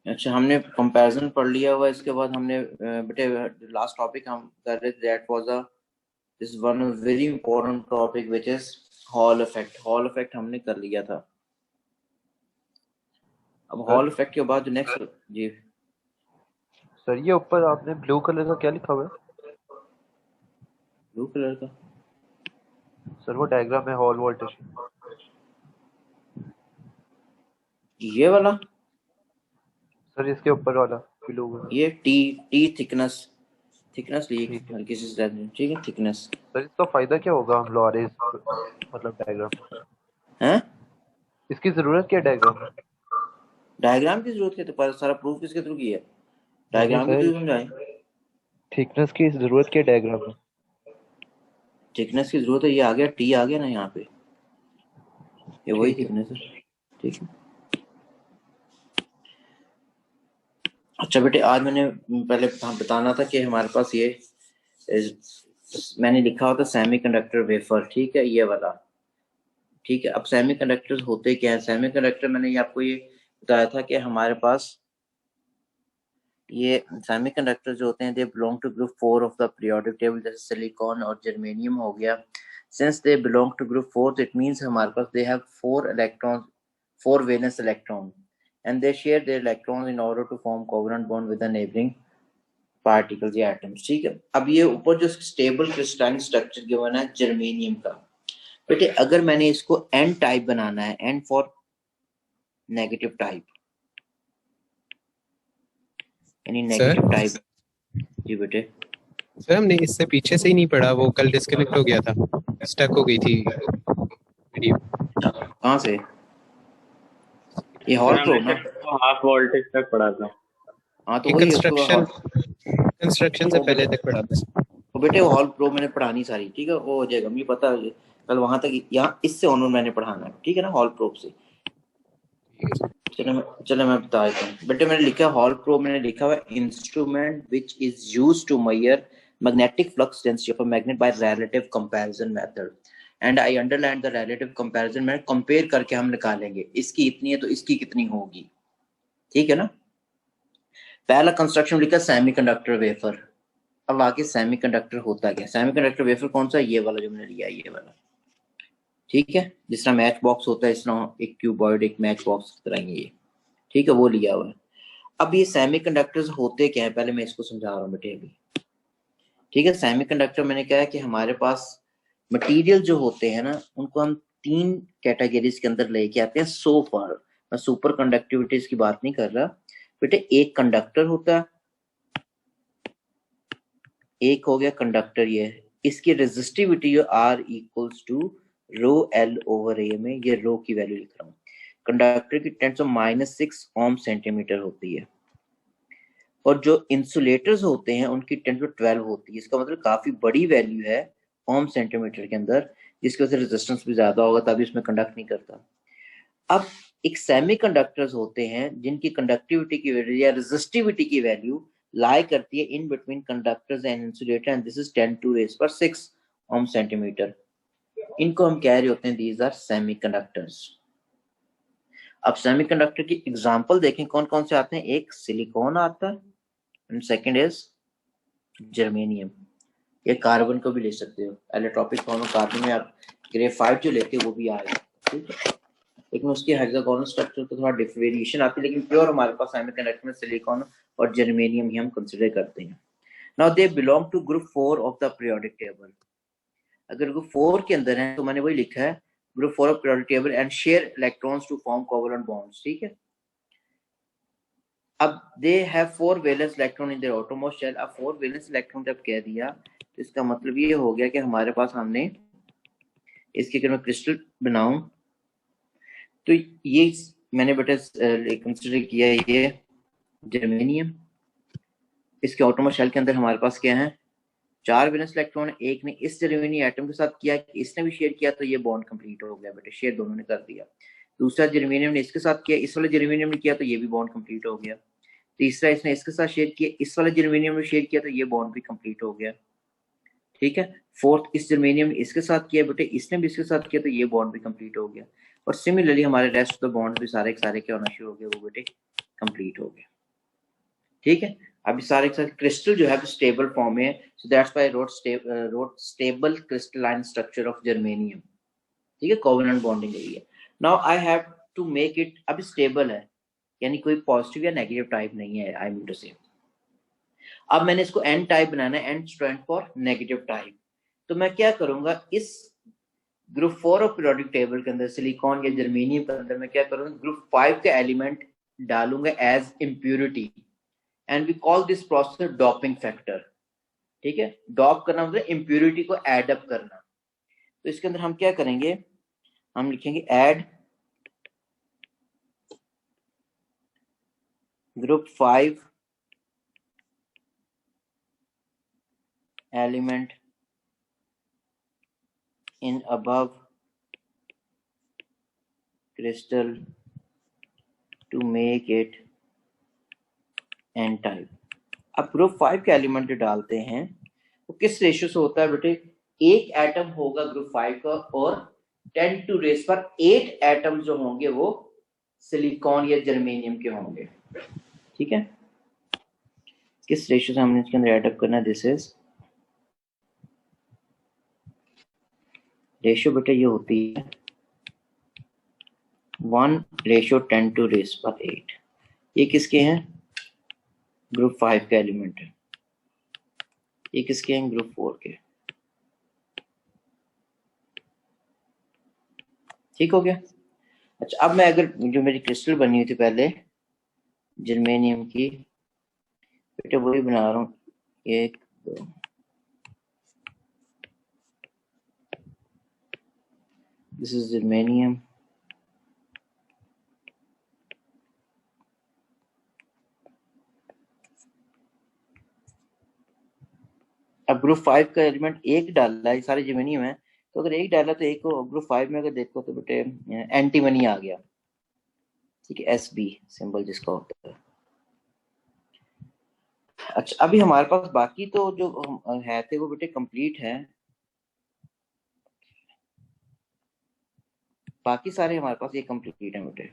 अच्छा, हमने कंपैरिजन पढ़ लिया हुआ, इसके बाद हमने बेटे लास्ट टॉपिक हम कर रहे थे, that was a this one very important topic which is hall effect. Hall effect हमने कर लिया था। अब सर हॉल इफेक्ट के बाद जो नेक्स्ट जी सर ये ऊपर आपने ब्लू कलर का क्या लिखा हुआ है? ब्लू कलर का सर वो डायग्राम है हॉल वोल्टेज। ये वाला, सर इसके ऊपर वाला ब्लू में। ये टी टी थिकनेस, थिकनेस ली ठीक है हल्की सी, ठीक है थिकनेस सर, इसका फायदा क्या होगा हम लो आ रहे इस मतलब डायग्राम में? है। इसकी जरूरत क्या है डायग्राम में? डायग्राम की जरूरत है तो पर सारा प्रूफ किसके थ्रू किया है? नहीं डायग्राम के सर, थ्रू समझाएं। थिकनेस की जरूरत क्या है डायग्राम में? थिकनेस की जरूरत है, ये आ गया टी आ गया ना यहाँ पे, ये वही ठीक है। थिकनेस है। ठीक है। अच्छा बेटे, आज मैंने पहले बताना था कि हमारे पास ये मैंने लिखा होता सेमीकंडक्टर वेफर, ठीक है, ये वाला। ठीक है, अब सेमीकंडक्टर्स होते क्या है? सेमीकंडक्टर मैंने ये आपको ये बताया था कि हमारे पास ये सेमीकंडक्टर जो होते हैं they belong to group 4 of the periodic table, जैसे सिलिकॉन और जर्मेनियम हो गया। Since they belong to group 4 it means हमारे पास they have 4 electron, 4 valence electron, and they share their electrons in order to form covalent bond with the neighbouring particles या atoms. ठीक है, अब ये ऊपर जो स्टेबल क्रिस्टलाइन स्ट्रक्चर गिवन है जर्मेनियम का, बेटे अगर मैंने इसको एन टाइप बनाना है, एन फॉर नेगेटिव टाइप, यानी सर नेगेटिव टाइप। जी बेटे, सर हमने इससे पीछे से ही नहीं पढ़ा, वो कल डिस्कनेक्ट हो गया था, स्टक हो गई थी वीडियो। कहाँ से? ये सर हॉल हमने प्रो ना? सिर्फ तो हाफ वोल्टेज तक पढ़ा था। हाँ तो ये वही है उसके बाद हॉल। कंस्ट्रक्शन से ओ पहले बेटे, तक पढ़ा था। तो बेटे वो हॉल प्रो मैंने पढ़ानी सारी, ठीक है, वो हो जाएगा मुझे पता है। कल वहां तक, यहाँ इससे ऑनर मैंने पढ़ाना है, ठीक है ना, हॉल प्रो से। चलो मैं बता देता हूँ बेटे, मैंने लिखा हॉल प्रो, मैंने लिखा हुआ instrument which is use to measure magnetic flux density of a magnet by relative comparison method, and I underline the relative comparison में कंपेयर करके हम निकालेंगे इसकी इतनी है तो इसकी कितनी होगी। ठीक है ना। पहला कंस्ट्रक्शन लिखा सेमीकंडक्टर वेफर। अब आगे सेमीकंडक्टर होता क्या? सेमीकंडक्टर वेफर कौन सा? ये वाला जो मैंने लिया, ये वाला। ठीक है, जिस तरह मैच बॉक्स होता है इस तरह एक क्यूबॉइड, एक मैच बॉक्स की तरह ये, ठीक है, वो लिया हुआ है। अब ये सेमीकंडक्टर्स होते क्या है, पहले मैं इसको समझा रहा हूँ बेटे अभी। ठीक है, सेमीकंडक्टर मैंने कहा है कि हमारे पास मटेरियल जो होते हैं ना, उनको हम 3 कैटेगरीज के अंदर लेके आते हैं सो फार। मैं सुपर कंडक्टिविटीज की बात नहीं कर रहा बेटे। एक कंडक्टर होता है, एक हो गया कंडक्टर, ये इसकी resistivity R equals to rho L over A में, ये रो की वैल्यू लिख रहा हूँ। कंडक्टर की 10⁻⁻⁶ ओम सेंटीमीटर होती है, और जो इंसुलेटर्स होते हैं उनकी 10⁻12 होती है। इसका मतलब काफी बड़ी वैल्यू है ओम सेंटीमीटर के अंदर, जिसकी वजह से रेजिस्टेंस भी ज्यादा होगा, तभी उसमें कंडक्ट नहीं करता। अब एक सेमीकंडक्टर्स होते हैं जिनकी कंडक्टिविटी की वैल्यू या रेजिस्टिविटी की वैल्यू लाई करती है in between conductors and insulator, and this is 10⁶ ohm centimetre. इनको हम कह रहे होते हैं दीज आर सेमीकंडक्टर्स। अब सेमीकंडक्टर की एग्जांपल देखें कौन कौन से आते हैं। एक सिलिकॉन आता है, एंड सेकंड इज जर्मेनियम। ये कार्बन को भी ले सकते हो, एलोट्रॉपिक फॉर्म ऑफ कार्बन में आप ग्रेफाइट जो लेते हो वो भी आएगा, ठीक है। लेकिन उसकी हेक्सागोनल स्ट्रक्चर तो थोड़ा वेरिएशन आती है, लेकिन प्योर हमारे पास सेमीकंडक्टर में सिलिकॉन और जर्मेनियम ही हम कंसीडर करते हैं। Now they belong to group 4 of the periodic table. अगर ग्रुप 4 के अंदर है तो मैंने वही लिखा है, group 4 of periodic table and share electrons to form covalent bonds. ठीक है, अब they have 4 valence electron in their outermost shell. अब 4 वैलेंस इलेक्ट्रॉन जब कह दिया तो इसका मतलब ये हो गया कि हमारे पास, हमने इसके अगर मैं क्रिस्टल बनाऊं तो ये मैंने बेटा कंसिडर किया ये जर्मेनियम। इसके आउटरमोस्ट शेल के अंदर हमारे पास क्या है? 4 वैलेंस इलेक्ट्रॉन। एक ने इस जर्मेनियम एटम के साथ किया, इसने भी शेयर किया, तो ये बॉन्ड कंप्लीट हो गया बेटे, शेयर दोनों ने कर दिया। दूसरा जर्मेनियम ने इसके साथ किया, इस वाले जर्मेनियम ने किया, तो ये भी बॉन्ड कंप्लीट हो गया। तीसरा इसने इसके साथ शेयर किया, इस वाले जर्मेनियम ने शेयर किया, तो ये बॉन्ड भी कंप्लीट हो गया। ठीक है, फोर्थ इस जर्मेनियम ने इसके साथ किया बेटे, इसने भी इसके साथ किया, तो ये बॉन्ड भी कंप्लीट हो गया। और सिमिलरली हमारे रेस्ट ऑफ द बॉन्ड भी सारे के सारे क्या होना शुरू हो गए, वो बेटे कंप्लीट हो गए। ठीक है, अभी सारे के सारे क्रिस्टल जो है स्टेबल फॉर्म में है, so that's why wrote stable crystalline structure of germanium. ठीक है, कोवेलेंट बॉन्डिंग है। Now I have to make it, अभी स्टेबल है यानी कोई पॉजिटिव या नेगेटिव टाइप नहीं है, आई मीन टू से। अब मैंने इसको एन टाइप बनाना है, N stand for negative type. तो मैं क्या करूंगा, इस ग्रुप 4 ऑफ पीरियोडिक टेबल के अंदर सिलिकॉन या जर्मेनियम के अंदर मैं क्या करूंगा, ग्रुप 5 का एलिमेंट डालूंगा as impurity, and we call this process doping factor. ठीक है, डॉप करना मतलब इम्प्यूरिटी को एड अप करना। तो इसके अंदर हम क्या करेंगे, हम लिखेंगे ad group 5 element in above crystal to make it n type। अब ग्रुप 5 के एलिमेंट जो डालते हैं वो किस रेशियो से होता है बेटे, एक एटम होगा ग्रुप 5 का और 10 टू रेस पर 8 एटम जो होंगे वो सिलिकॉन या जर्मेनियम के होंगे। ठीक है, किस रेशियो से हमने इसके अंदर एड अप करना है, दिस इज रेशियो बेटे ये होती है 1:10 टू रेस पर 8। ये किसके हैं, ग्रुप 5 का एलिमेंट है। ये किसके हैं, ग्रुप 4 के। ठीक हो गया। अच्छा, अब मैं अगर जो मेरी क्रिस्टल बनी हुई थी पहले जर्मेनियम की, बेटे वही बना रहा हूँ, 1 2 दिस इज जर्मेनियम, अब ग्रुप 5 का एलिमेंट एक डाला है, सारे जर्मेनियम है, तो अगर एक डाला तो एक को ग्रुप 5 में अगर देखो तो बेटे एंटीमनी आ गया। ठीक है, SB सिंबल जिसका होता है। अच्छा, अभी हमारे पास बाकी तो जो है थे वो बेटे कंप्लीट है, बाकी सारे हमारे पास ये कंप्लीट है बेटे,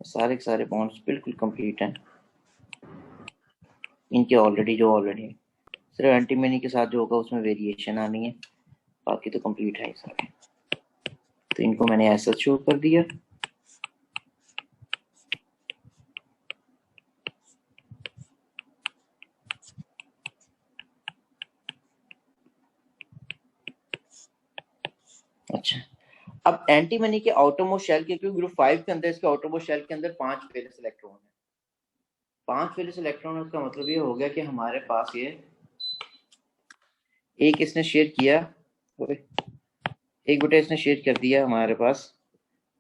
सारे के सारे बॉन्ड्स बिल्कुल कंप्लीट हैं इनके ऑलरेडी सिर्फ एंटीमनी के साथ जो होगा उसमें वेरिएशन आनी है, बाकी तो कंप्लीट है सारे। तो इनको मैंने ऐसा शो कर दिया। अच्छा, अब एंटीमनी के आउटरमोस्ट शेल के, क्योंकि ग्रुप 5 के अंदर इसके आउटरमोस्ट शेल के अंदर 5 वैलेंस इलेक्ट्रॉन है, 5 वैलेंस इलेक्ट्रॉन है, उसका मतलब ये हो गया कि हमारे पास ये एक इसने शेयर किया, एक बेटा इसने शेयर कर दिया हमारे पास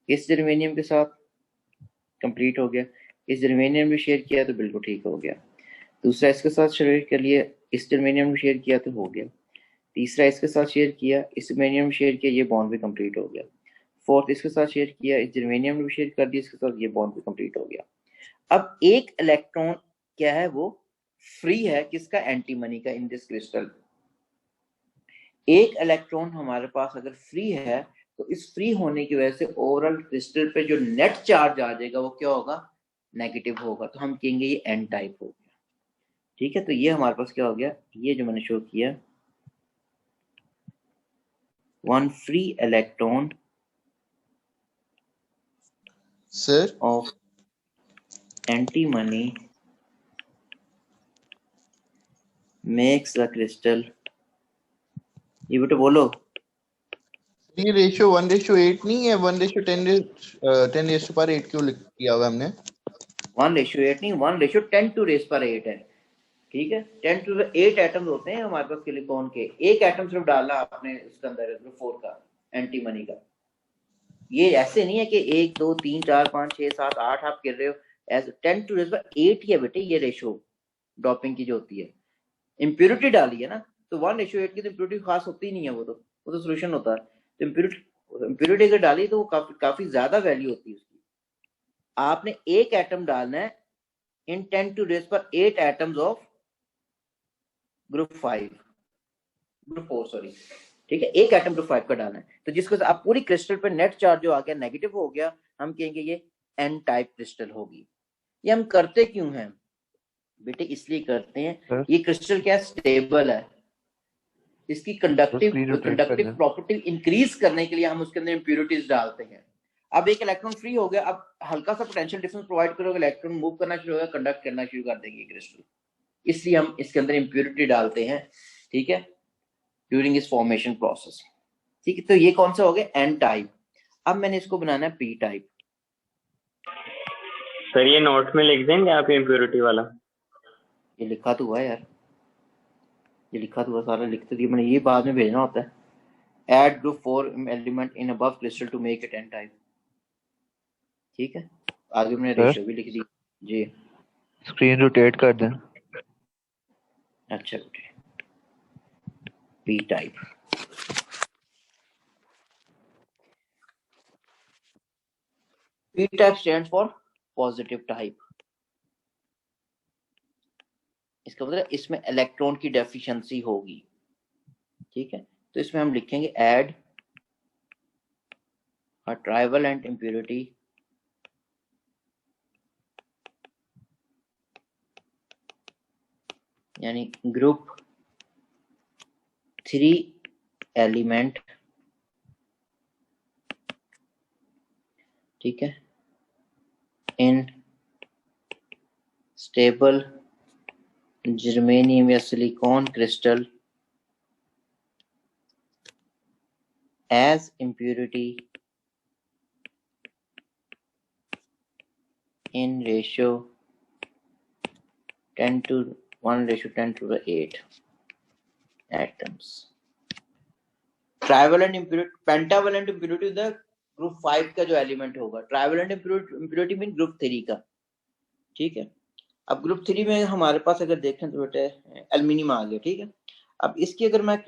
इस जर्मेनियम के साथ, कंप्लीट हो गया। इस जर्मेनियम भी शेयर किया तो बिल्कुल ठीक हो गया। दूसरा इसके साथ शेयर कर लिया, इस जर्मेनियम में शेयर किया तो हो गया। तीसरा इसके साथ शेयर किया, इस जर्मेनियम में शेयर किया, ये बॉन्ड भी कंप्लीट हो गया। फोर्थ इसके साथ शेयर किया, इस जर्मेनियम में भी शेयर कर दिया, इसके साथ ये बॉन्ड भी कंप्लीट हो गया। अब एक इलेक्ट्रॉन क्या है, वो फ्री है किसका, एंटीमनी का, इन दिस क्रिस्टल। एक इलेक्ट्रॉन हमारे पास अगर फ्री है तो इस फ्री होने की वजह से ओवरऑल क्रिस्टल पे जो नेट चार्ज आ जाएगा वो क्या होगा, नेगेटिव होगा। तो हम कहेंगे ये एन टाइप हो गया। ठीक है, तो ये हमारे पास क्या हो गया, ये जो मैंने शो किया, one free electron sir of antimony makes the crystal. ये बेटा बोलो, ये रेशियो 1:8 नहीं है, 1:10⁸ क्यों किया हुआ हमने? 1:8 नहीं, 1:10⁸ है। ठीक है, 10 टू 8 एटम्स होते हैं हमारे पास सिलिकॉन के, एक एटम सिर्फ डालना आपने इसके अंदर ग्रुप 4 का एंटीमनी का। ये ऐसे नहीं है कि 1 2 3 4 5 6 7 8 आप गिर रहे हो, ऐसे 10⁸ ही है बेटे ये रेशो डॉपिंग की जो होती है। इम्प्योरिटी डाली है ना, तो 1:8 की तो इम्प्योरिटी खास होती ही नहीं है, वो तो सोल्यूशन होता है। तो इम्प्योरिटी अगर डाली तो वो काफी ज्यादा वैल्यू होती है उसकी। आपने एक एटम डालना है इन 10⁸ एटम्स ऑफ ग्रुप 4 सॉरी। ठीक है, एक एटम ग्रुप 5 का डालना है, तो जिसको आप पूरी क्रिस्टल पे नेट चार्ज जो आ गया नेगेटिव हो गया, हम कहेंगे ये एन टाइप क्रिस्टल होगी। ये हम करते क्यों हैं बेटे? इसलिए करते हैं, सर ये क्रिस्टल क्या स्टेबल है, इसकी स्क्रीन रोटेट कर कंडक्टिव दें। प्रॉपर्टी इंक्रीज करने के लिए हम उसके अंदर इम्प्योरिटीज डालते हैं। अब एक इलेक्ट्रॉन फ्री हो गया, अब हल्का सा पोटेंशियल डिफरेंस प्रोवाइड करोगे, इलेक्ट्रॉन मूव करना शुरू होगा, कंडक्ट करना शुरू कर देंगे क्रिस्टल, इसलिए हम इसके अंदर इम्प्योरिटी डालते हैं, ठीक है, ड्यूरिंग इस फॉर्मेशन प्रोसेस। ठीक है, तो ये कौन सा हो गया? N type. अब मैंने इसको बनाना है पी टाइप। सर ये नोट में लिख देंगे आप इम्प्योरिटी वाला? ये लिखा तो हुआ है यार, ये लिखा तो हुआ, सारा लिख तो दिया मैंने, ये बाद में भेजना होता है। Add group 4 element in above crystal to make it n type। ठीक है, आगे मैंने सर रेशियो भी लिख दी जी। स्क्रीन रोटेट कर दें। अच्छा बेटे, P type. P type stands for positive type. इसका मतलब इसमें इलेक्ट्रॉन की डेफिशिएंसी होगी, ठीक है, तो इसमें हम लिखेंगे ऐड a trivalent impurity यानी ग्रुप 3 एलिमेंट, ठीक है, इन स्टेबल जर्मेनियम या silicon crystal as impurity in ratio 10 to 1:10 to the 8 atoms. Trivalent impurity, pentavalent impurity the group 5 का जो एलिमेंट होगा। ट्राइवेलेंट impurity मीन ग्रुप 3 का, ठीक है। अब ग्रुप 3 में हमारे पास अगर देखें तो बेटे एल्यूमिनियम आ गया, ठीक है। अब इसकी अगर मैं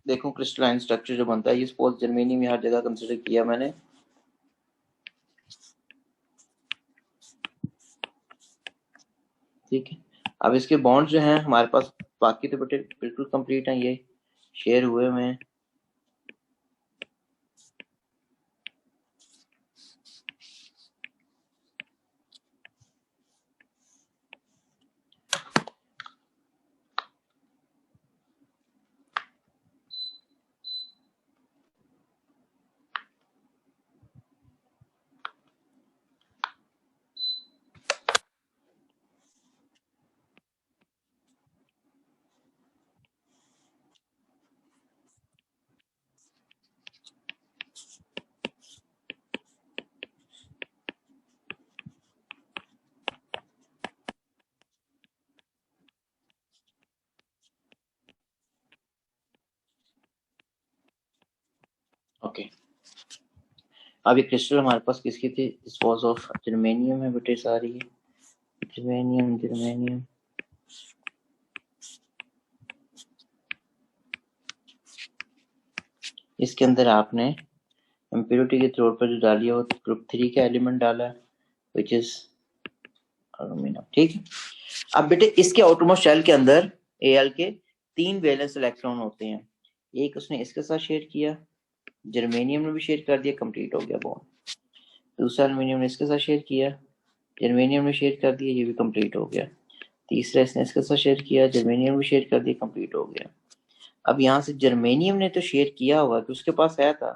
देखूं क्रिस्टलाइन स्ट्रक्चर जो बनता है, ये सपोज जर्मेनियम हर जगह कंसिडर किया मैंने, ठीक है। अब इसके बॉन्ड जो हैं हमारे पास बाकी तो बेटे बिल्कुल कंप्लीट हैं, ये शेयर हुए हुए हैं, ओके। अब ये क्रिस्टल हमारे पास किसकी थी? दिस वाज ऑफ जर्मेनियम है बेटे, सारी जर्मेनियम जर्मेनियम। इसके अंदर आपने इम्प्योरिटी के तौर पर जो डाली है वो ग्रुप 3 का एलिमेंट डाला है, विच इज एल्यूमिनियम, ठीक है। अब बेटे इसके आउटरमोस्ट शेल के अंदर Al के 3 वैलेंस इलेक्ट्रॉन होते हैं, एक उसने इसके साथ शेयर किया, जर्मेनियम ने भी शेयर कर दिया, कंप्लीट हो गया बॉन्ड। दूसरा एल्यूमिनियम ने इसके साथ शेयर किया, जर्मेनियम ने शेयर कर दिया, ये भी कंप्लीट हो गया। तीसरा इसने इसके साथ शेयर किया, जर्मेनियम भी शेयर कर दिया, कंप्लीट हो गया। अब यहाँ से जर्मेनियम ने तो शेयर किया हुआ कि उसके पास है था,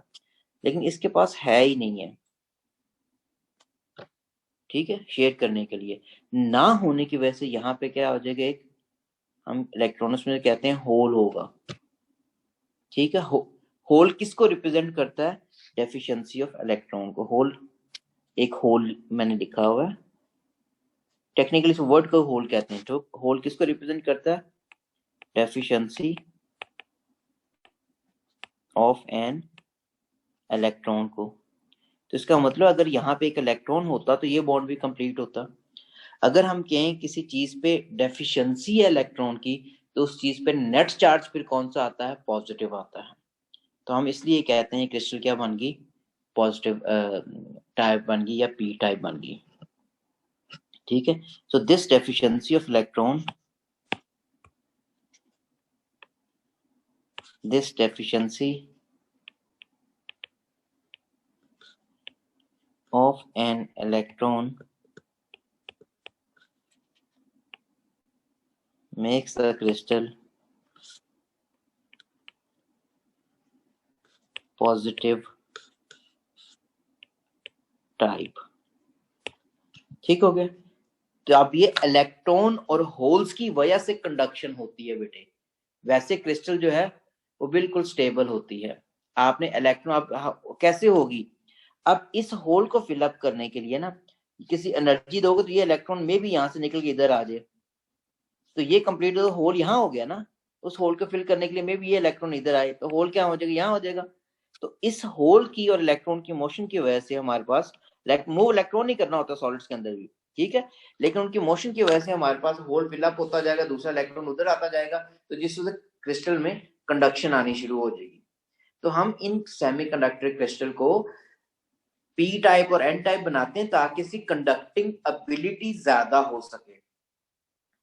लेकिन इसके पास है ही नहीं है, ठीक है, शेयर करने के लिए ना होने की वजह से यहाँ पे क्या हो जाएगा, एक हम इलेक्ट्रॉनिक्स में कहते हैं होल होगा, ठीक है। होल किसको रिप्रेजेंट करता है? डेफिशिएंसी ऑफ इलेक्ट्रॉन को। होल, एक होल मैंने लिखा हुआ है, टेक्निकली इस वर्ड को होल कहते हैं। तो होल किसको रिप्रेजेंट करता है? डेफिशिएंसी ऑफ एन इलेक्ट्रॉन को। तो इसका मतलब अगर यहाँ पे एक इलेक्ट्रॉन होता तो ये बॉन्ड भी कंप्लीट होता। अगर हम कहें किसी चीज पे डेफिशिएंसी है इलेक्ट्रॉन की, तो उस चीज पे नेट चार्ज फिर कौन सा आता है? पॉजिटिव आता है। तो हम इसलिए कहते हैं क्रिस्टल क्या बन गई? पॉजिटिव टाइप बन गई या पी टाइप बन गई, ठीक है। So this deficiency of electron, this deficiency of an electron makes the crystal positive type। ठीक हो गया। तो अब ये इलेक्ट्रॉन और होल्स की वजह से कंडक्शन होती है बेटे। वैसे क्रिस्टल जो है वो बिल्कुल स्टेबल होती है। आपने इलेक्ट्रॉन आप कैसे होगी, अब इस होल को फिलअप करने के लिए ना किसी एनर्जी दोगे तो ये इलेक्ट्रॉन में भी यहाँ से निकल के इधर आ जाए, तो ये कंप्लीट होल यहाँ हो गया ना। उस होल को फिल करने के लिए में भी ये इलेक्ट्रॉन इधर आए तो होल क्या हो जाएगा, यहाँ हो जाएगा। तो इस होल की और इलेक्ट्रॉन की मोशन की वजह से हमारे पास मूव इलेक्ट्रॉन नहीं करना होता सॉलिड्स के अंदर भी, ठीक है, लेकिन उनकी मोशन की वजह से हमारे पास होल फिलअप होता जाएगा, दूसरा इलेक्ट्रॉन उधर आता जाएगा, तो जिस वजह से क्रिस्टल में कंडक्शन आनी शुरू हो जाएगी। तो हम इन सेमीकंडक्टर क्रिस्टल को पी टाइप और एन टाइप बनाते हैं ताकि इसकी कंडक्टिंग एबिलिटी ज्यादा हो सके।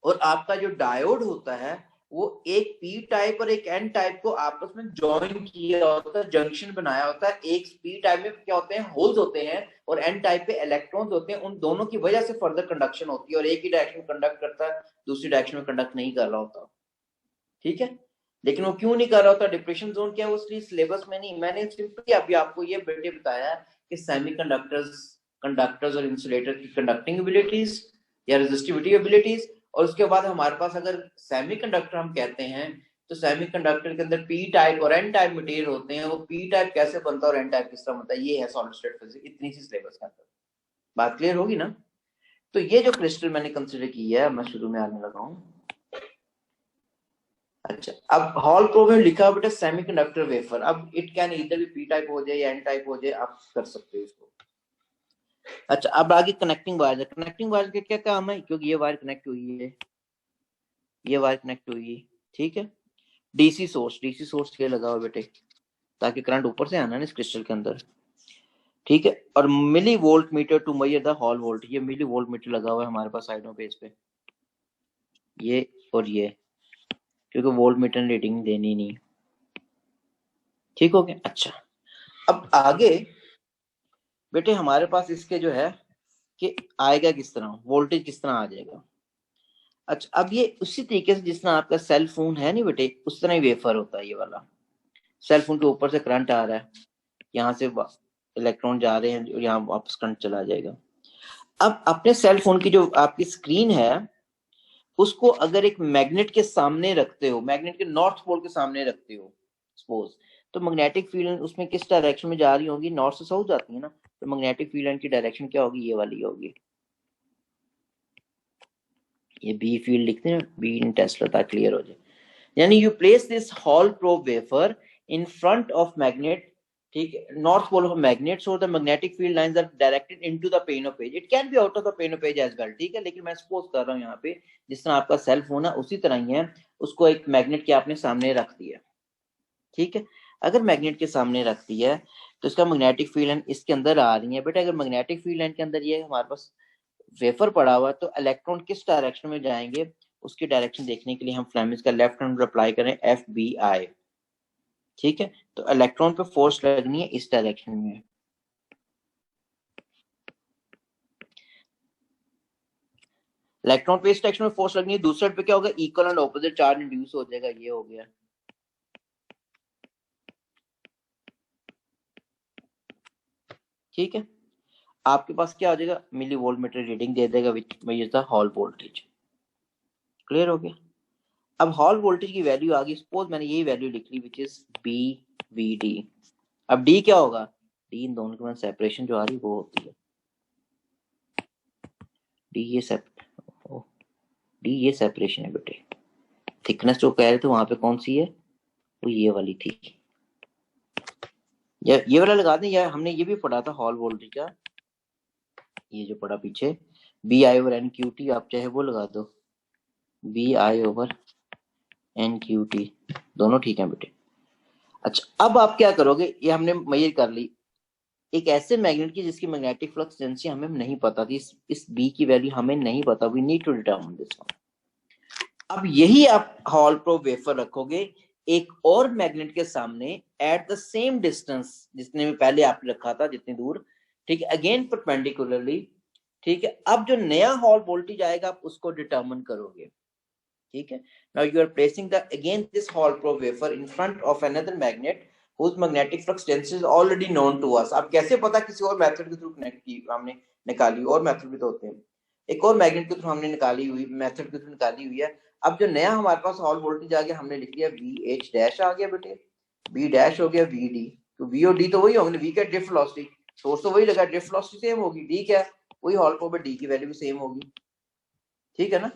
और आपका जो डायोड होता है वो एक पी टाइप और एक एन टाइप को आपस में ज्वाइन किया होता है, जंक्शन बनाया होता है। एक पी टाइप में क्या होते हैं, होल्स होते हैं, और एन टाइप पे इलेक्ट्रॉन्स होते हैं। उन दोनों की वजह से फर्दर कंडक्शन होती है, और एक ही डायरेक्शन में कंडक्ट करता है, दूसरी डायरेक्शन में कंडक्ट नहीं कर रहा होता, ठीक है। लेकिन वो क्यों नहीं कर रहा होता, डिप्रेशन जोन क्या है, उसलिए सिलेबस में नहीं। मैंने सिंपली अभी आपको ये बेटे बताया कि कंडक्टर्स और इंसुलेटर की कंडक्टिंग एबिलिटीज या रेजिस्टिविटी एबिलिटीज, और उसके बाद हमारे पास अगर सेमीकंडक्टर हम कहते हैं तो सेमीकंडक्टर के अंदर पी टाइप और एन टाइप मटेरियल होते हैं। वो पी टाइप कैसे बनता है और एन टाइप किस तरह बनता है, ये है सॉलिड स्टेट फिजिक्स। इतनी सी सिलेबस के अंदर बात क्लियर होगी ना। तो ये जो क्रिस्टल मैंने कंसिडर की है, मैं शुरू में आने लगा हूं। अच्छा, अब हॉल प्रो में लिखा बेटा सेमीकंडक्टर वेफर। अब इट कैन इधर भी पी टाइप हो जाए या एन टाइप हो जाए, आप कर सकते हो इसको। अच्छा, अब आगे कनेक्टिंग वायर है। कनेक्टिंग वायर के क्या काम है, क्योंकि ये वायर कनेक्ट हुई है, ये वायर कनेक्ट हुई है, ठीक है। डीसी सोर्स के लगा हुआ बेटे ताकि करंट ऊपर से आना ना इस क्रिस्टल के अंदर, ठीक है। और milli volt meter to measure the Hall volt. ये मिली वोल्ट मीटर लगा हुआ है हमारे पास साइडों पे, इस पे ये और ये, क्योंकि वोल्ट मीटर रीडिंग देनी नहीं, ठीक हो गया। अच्छा, अब आगे बेटे हमारे पास इसके जो है कि आएगा किस तरह, वोल्टेज किस तरह आ जाएगा। अच्छा, अब ये उसी तरीके से जिस तरह आपका सेल फोन है नहीं बेटे, उस तरह ही वेफर होता है ये वाला। सेल फोन के ऊपर से करंट आ रहा है, यहाँ से इलेक्ट्रॉन जा रहे हैं और यहाँ वापस करंट चला जाएगा। अब अपने सेल फोन की जो आपकी स्क्रीन है उसको अगर एक मैग्नेट के सामने रखते हो, मैग्नेट के नॉर्थ पोल के सामने रखते हो सपोज, तो मैग्नेटिक फील्ड उसमें किस डायरेक्शन में जा रही होगी, नॉर्थ से साउथ जाती है ना, तो मैग्नेटिक फील्ड की डायरेक्शन क्या होगी, ये वाली होगी। ये बी फील्ड लिखते हैं, बी इन टेस्ला, ताकि क्लियर हो जाए। यानी you place this Hall probe wafer in front of magnet, ठीक है, north pole of magnet, so the magnetic field lines are directed into the plane of page. It can be out of the plane of page as well, ठीक है, लेकिन मैं suppose कर रहा हूँ यहाँ पे जिस तरह आपका सेल फोन है उसी तरह ही है, उसको एक मैग्नेट के आपने सामने रख दिया, ठीक है। अगर मैग्नेट के सामने रख दिया है तो इसका मैग्नेटिक फील्ड लाइन इसके अंदर आ रही है बेटा। अगर मैग्नेटिक फील्ड लाइन के अंदर ये हमारे पास वेफर पड़ा हुआ, तो इलेक्ट्रॉन किस डायरेक्शन में जाएंगे उसकी डायरेक्शन देखने के लिए हम फ्लेमिंग्स का लेफ्ट हैंड अप्लाई करें, FBI, ठीक है। तो इलेक्ट्रॉन पे फोर्स लगनी है इस डायरेक्शन में, इलेक्ट्रॉन पे इस डायरेक्शन में फोर्स लगनी है, दूसरे पे क्या होगा, equal and opposite charge induce हो जाएगा, ये हो गया, ठीक है। आपके पास क्या हो जाएगा, मिली वोल्ट मीटर रीडिंग दे देगा विच measures the hall voltage. Clear हो गया। अब हॉल वोल्टेज की वैल्यू आ गई, सपोज मैंने यही वैल्यू लिख ली विच इज BVD। अब D क्या होगा, D इन दोनों के सेपरेशन जो आ रही वो होती है D, ये सेपरेशन है बेटे। थिकनेस जो कह रहे थे वहां पे कौन सी है, वो ये वाली थी, या ये वाला लगा दें, या हमने ये भी पढ़ा था हॉल वोल्टेज का, ये जो पढ़ा पीछे BI/NQT, आप चाहे वो लगा दो, BI/NQT, दोनों ठीक है बेटे। अच्छा, अब आप क्या करोगे, ये हमने मेजर कर ली एक ऐसे मैग्नेट की जिसकी मैग्नेटिक फ्लक्स डेंसिटी हमें नहीं पता थी, इस B की वैल्यू हमें नहीं पता, we need to determine this one. अब यही आप हॉल प्रोब वेफर रखोगे एक और मैग्नेट के सामने एट द सेम डिस्टेंस जितने में पहले आपने रखा था, जितनी दूर, ठीक है, अगेन परपेंडिकुलरली, ठीक है। अब जो नया हॉल वोल्टेज आएगा आप उसको डिटरमिन करोगे, ठीक है. Now you are placing this Hall probe wafer in front of another magnet whose magnetic flux density is already known to us. अब कैसे पता किसी और मेथड के थ्रू कनेक्ट की हमने निकाली, और मेथड भी तो होते हैं. एक और मैग्नेट के थ्रू हमने निकाली हुई, मेथड के थ्रू निकाली हुई है. अब जो नया हमारे पास हॉल वोल्टेज आ गया, हमने लिख लिया VH डैश आ गया बेटे, V डैश हो गया VD. तो V और D तो वही होंगे. V क्या ड्रिफ्ट वेलोसिटी, सोर्स तो वही लगा, ड्रिफ्ट वेलोसिटी सेम होगी. D क्या, वही हॉल प्रोब है, D की वैल्यू भी सेम होगी. ठीक है ना.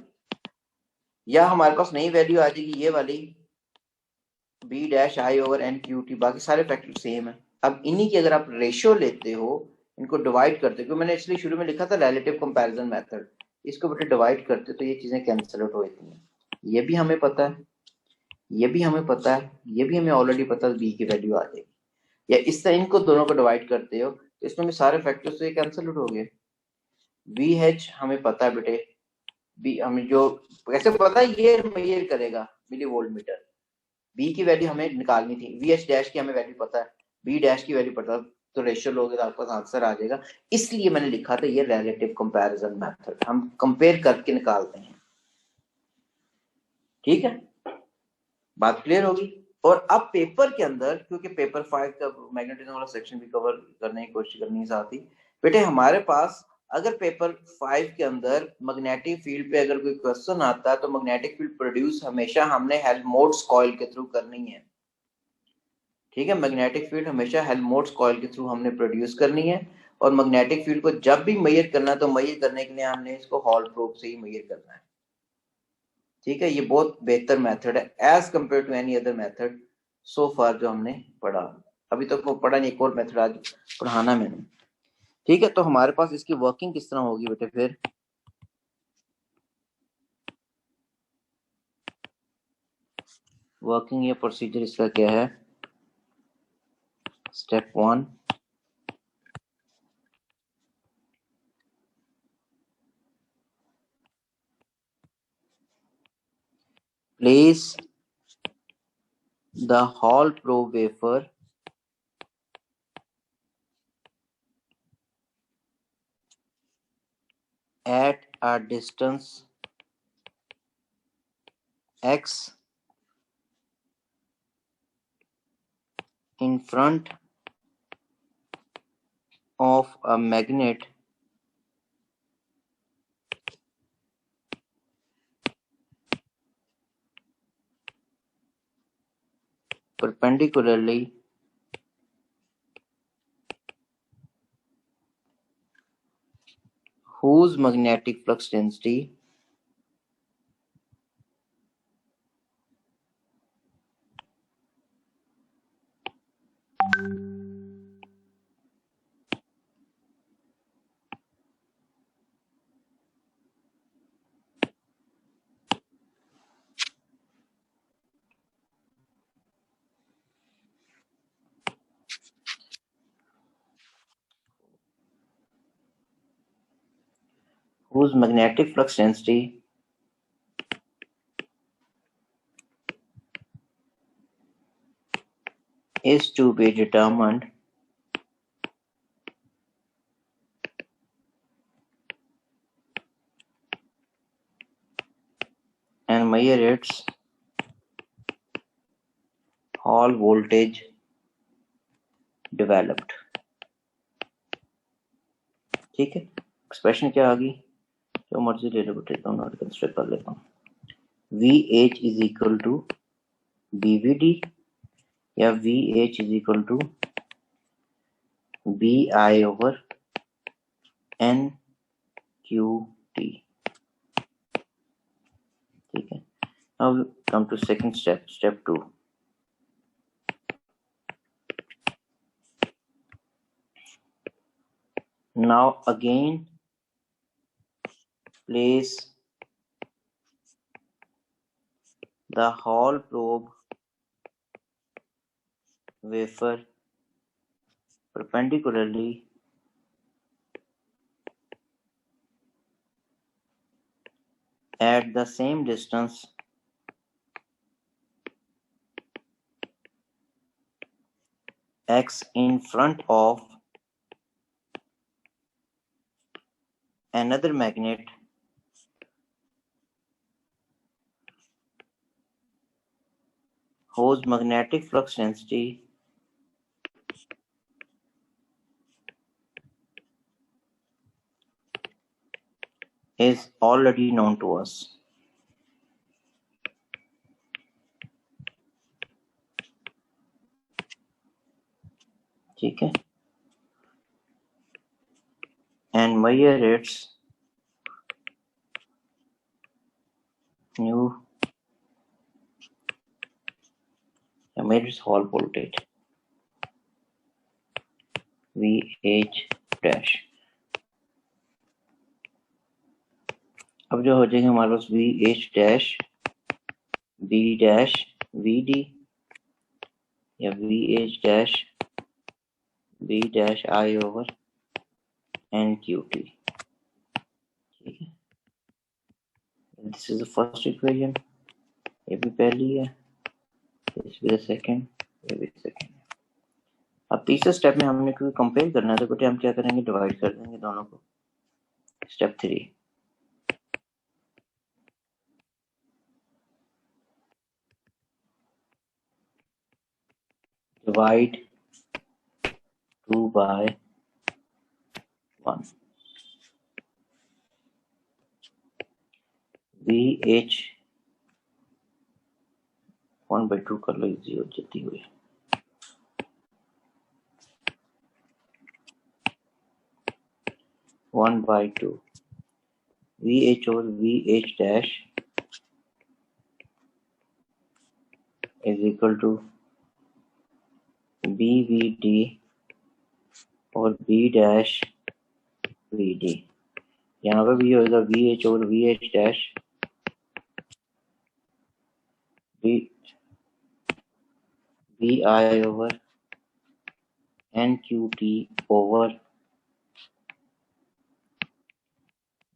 या हमारे पास नई वैल्यू आ जाएगी ये वाली B dash I over N QT, बाकी सारे फैक्टर सेम है. अब इन्हीं की अगर आप रेशियो लेते हो, इनको डिवाइड करते हो, क्योंकि मैंने इसलिए शुरू में लिखा था रिलेटिव कंपैरिजन मेथड, इसको बेटे डिवाइड करते तो ये चीजें कैंसिल आउट हो जाती हैं. ये भी हमें पता है, ये भी हमें पता है, ये भी हमें ऑलरेडी पता है, B की वैल्यू आ जाएगी. या इस तरह इनको दोनों को डिवाइड करते हो तो इसमें भी सारे फैक्टर्स तो ये कैंसिल आउट हो गए. VH हमें पता है बेटे, बी हमें जो कैसे पता है, ये मेजर करेगा मिली वोल्ट मीटर. बी की वैल्यू हमें निकालनी थी, VH डैश की हमें वैल्यू पता है, B डैश की वैल्यू पता है, तो रेशियो लोगे तो आपके पास आंसर आ जाएगा. इसलिए मैंने लिखा था ये रिलेटिव कंपैरिजन मेथड, हम कंपेयर करके निकालते हैं. ठीक है, बात क्लियर होगी. और अब पेपर के अंदर, क्योंकि पेपर 5 का मैग्नेटिज्म वाला सेक्शन भी कवर करने की कोशिश करनी है साथ ही बेटे, हमारे पास अगर पेपर 5 के अंदर मैग्नेटिक फील्ड पे अगर कोई क्वेश्चन आता है तो मैग्नेटिक फील्ड प्रोड्यूस हमेशा हमने हेल्महोल्ट्ज कॉइल के थ्रू करनी है. ठीक है, मैग्नेटिक फील्ड हमेशा हेल्महोल्ट्ज कॉइल के थ्रू हमने प्रोड्यूस करनी है. और मैग्नेटिक फील्ड को जब भी मेजर करना है तो मेजर करने के लिए हमने इसको हॉल प्रोब से ही मेजर करना है. ठीक है, ये बहुत बेहतर मेथड है as compare to any other method so far जो हमने पढ़ा. अभी तक वो पढ़ा नहीं, एक और मेथड आज पढ़ाना मैंने. ठीक है, तो हमारे पास इसकी वर्किंग किस तरह होगी बेटे. फिर वर्किंग या प्रोसीजर इसका क्या है. Step 1, place the Hall probe wafer at a distance x in front of a magnet perpendicularly whose magnetic flux density is to be determined and measure its Hall voltage developed. ठीक है, expression क्या आ गई, जो मर्जी ले लो बेटे, दोनों consider कर लेता हूँ. VH is equal to BVD या VH is equal to BI over NQT. ठीक है, now come to second step, step 2. Now again place the Hall probe wafer perpendicularly at the same distance x in front of another magnet whose magnetic flux density is already known to us. ठीक है, and measure its new hall voltage VH dash. अब जो हो जाएगा हमारे पास VH dash B dash VD या VH dash B dash I over NQT. ठीक है, this is the first equation, ये भी पहली है, दिस भी द सेकंड, ये भी सेकंड। अब तीसरे स्टेप में हमने क्योंकि कंपेयर करना है तो बेटे हम क्या करेंगे, डिवाइड कर देंगे दोनों को। Step 3, divide 2 by 1। VH 1/2 कर लो, इजी हो जाती हुई। वन बाई टू VH और VH dash is equal to BVD और B dash VD। यहाँ पर भी होगा VH और VH dash BI over NQT over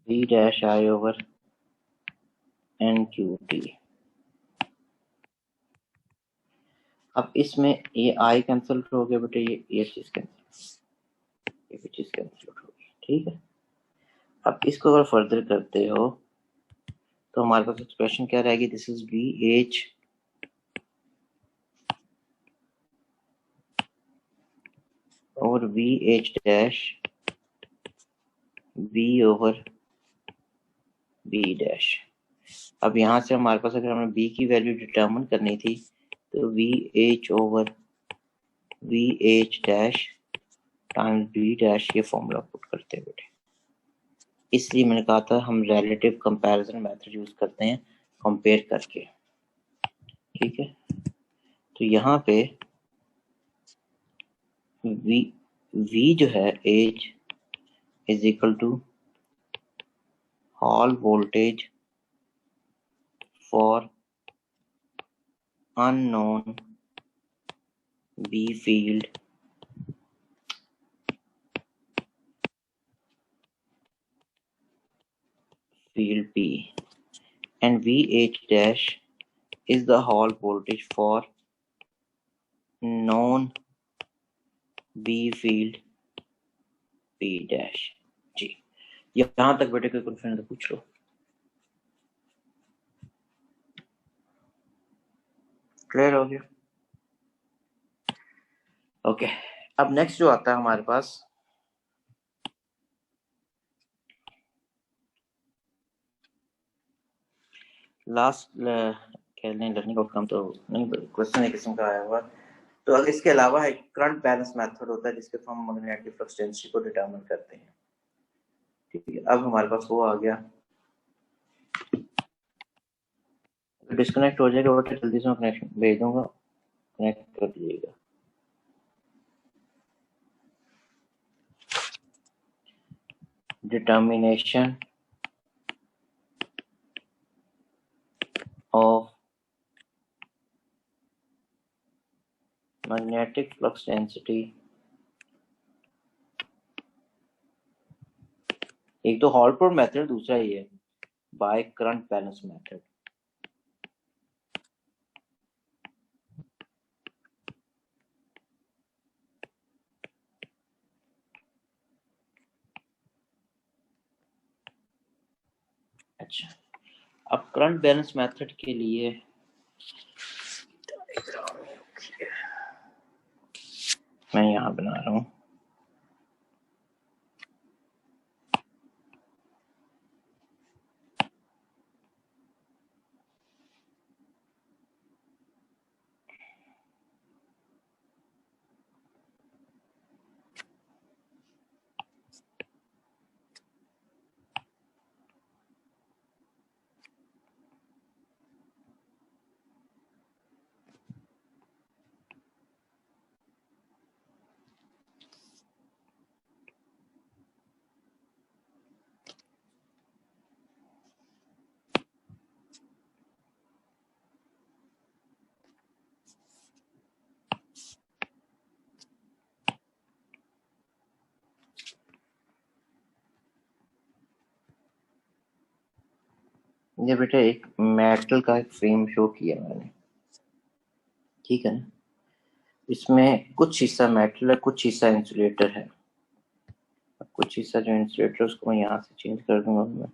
B dash I over NQT। अब इसमें ये I कैंसिल हो गया बेटे, ये चीज कैंसिल, ये भी चीज कैंसिल हो गई। ठीक है, अब इसको अगर फर्दर करते हो तो हमारे पास एक्सप्रेशन क्या रहेगी, दिस इज VH और VH dash B over B dash। अब यहाँ से हमारे पास अगर हमें B की वैल्यू डिटरमिन करनी थी तो VH over VH dash times B dash ये फॉर्मूला पुट करते हैं बेटे। इसलिए मैंने कहा था हम रिलेटिव कंपैरिजन मेथड यूज करते हैं कंपेयर करके। ठीक है, तो यहाँ पे V जो है H is equal to Hall voltage for unknown B field P, and VH dash is the hall voltage for known B field P dash। जी, यहाँ तक बेटे कोई क्वेश्चन तो पूछ लो। क्लियर हो गया? ओके, अब नेक्स्ट जो आता है हमारे पास लास्ट कह लें लर्निंग आउटकम तो नहीं, क्वेश्चन एक किस्म का आया हुआ। तो अगर इसके अलावा एक करंट बैलेंस मेथड होता है जिसके थ्रू हम मैग्नेटिक फ्लक्स डेंसिटी को डिटरमिन करते हैं। ठीक है, अब हमारे पास वो आ गया। डिस्कनेक्ट हो जाएगा बट जल्दी से मैं कनेक्शन भेज दूंगा, कनेक्ट कर दीजिएगा। Determination of magnetic flux density, एक तो हॉलपुर मेथड, दूसरा ये है बाय करंट बैलेंस मेथड। अच्छा, अब करंट बैलेंस मेथड के लिए मैं यहाँ बना रहा हूँ। ये बेटा एक मेटल का एक फ्रेम शो किया मैंने, ठीक है ना। इसमें कुछ हिस्सा मेटल है, कुछ हिस्सा इंसुलेटर है। कुछ हिस्सा जो इंसुलेटर उसको मैं यहाँ से चेंज कर दूंगा। मैं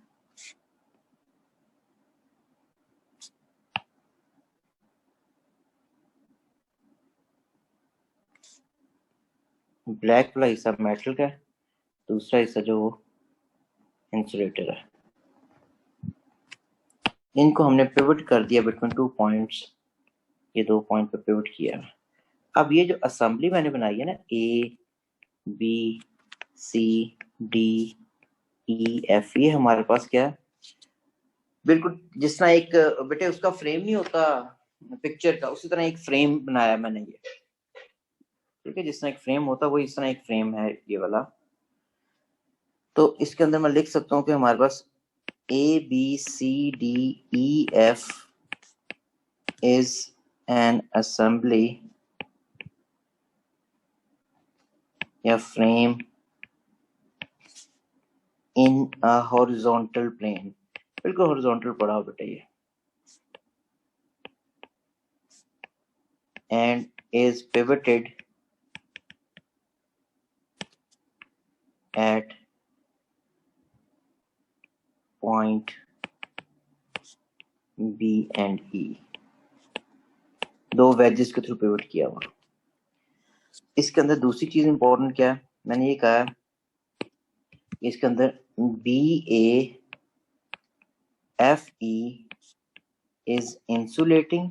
ब्लैक वाला हिस्सा मेटल का है, दूसरा हिस्सा जो वो इंसुलेटर है। इनको हमने पिवट कर दिया बिटवीन 2 पॉइंट्स, ये 2 पॉइंट पे पिवट किया है। अब ये जो असेंबली मैंने बनाई है ना, A B C D E F, ये हमारे पास क्या है, बिल्कुल जिस तरह एक बेटे उसका फ्रेम नहीं होता पिक्चर का, उसी तरह एक फ्रेम बनाया मैंने ये, ठीक है। जिस तरह एक फ्रेम होता है वो इस तरह एक फ्रेम है ये वाला। तो इसके अंदर मैं लिख सकता हूँ कि हमारे पास A B C D E F is an assembly या frame in a horizontal plane। बिल्कुल horizontal पढ़ा हो बेटा ये, and is pivoted at point B and E, 2 wedges के थ्रू पिवट किया हुआ। इसके अंदर दूसरी चीज इंपॉर्टेंट क्या है, मैंने ये कहा इसके अंदर BAFE is insulating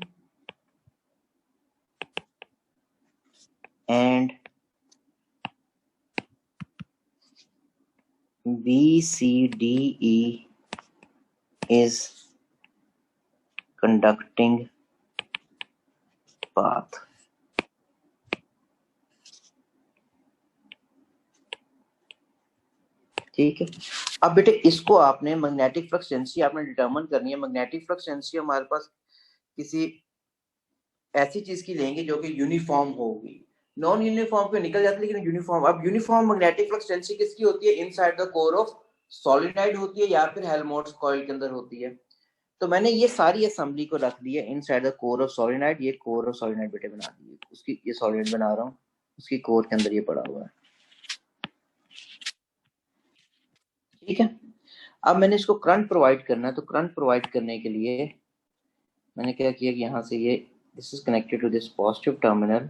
and BCDE is conducting path। ठीक है। अब बेटे इसको आपने मैग्नेटिक फ्लक्स डेंसिटी आपने डिटरमिन करनी है। मैग्नेटिक फ्लक्स डेंसिटी हमारे पास किसी ऐसी चीज की लेंगे जो कि यूनिफॉर्म होगी। नॉन यूनिफॉर्म पे निकल जाती है लेकिन यूनिफॉर्म। अब यूनिफॉर्म मैग्नेटिक फ्लक्स डेंसिटी किसकी होती है, inside the core of solenoid होती है या फिर हेल्महोल्ट्ज कॉइल के अंदर होती है। तो मैंने ये सारी असेंबली को रख दी है inside the core of solenoid. ये कोर ऑफ सॉलिनॉइड बेटे बना दी, उसकी ये सॉलिनॉइड बना रहा हूँ, उसकी कोर के अंदर ये पड़ा हुआ है, ठीक है। अब मैंने इसको करंट प्रोवाइड करना है, तो करंट प्रोवाइड करने के लिए मैंने क्या किया कि यहाँ से ये this is connected to this positive terminal,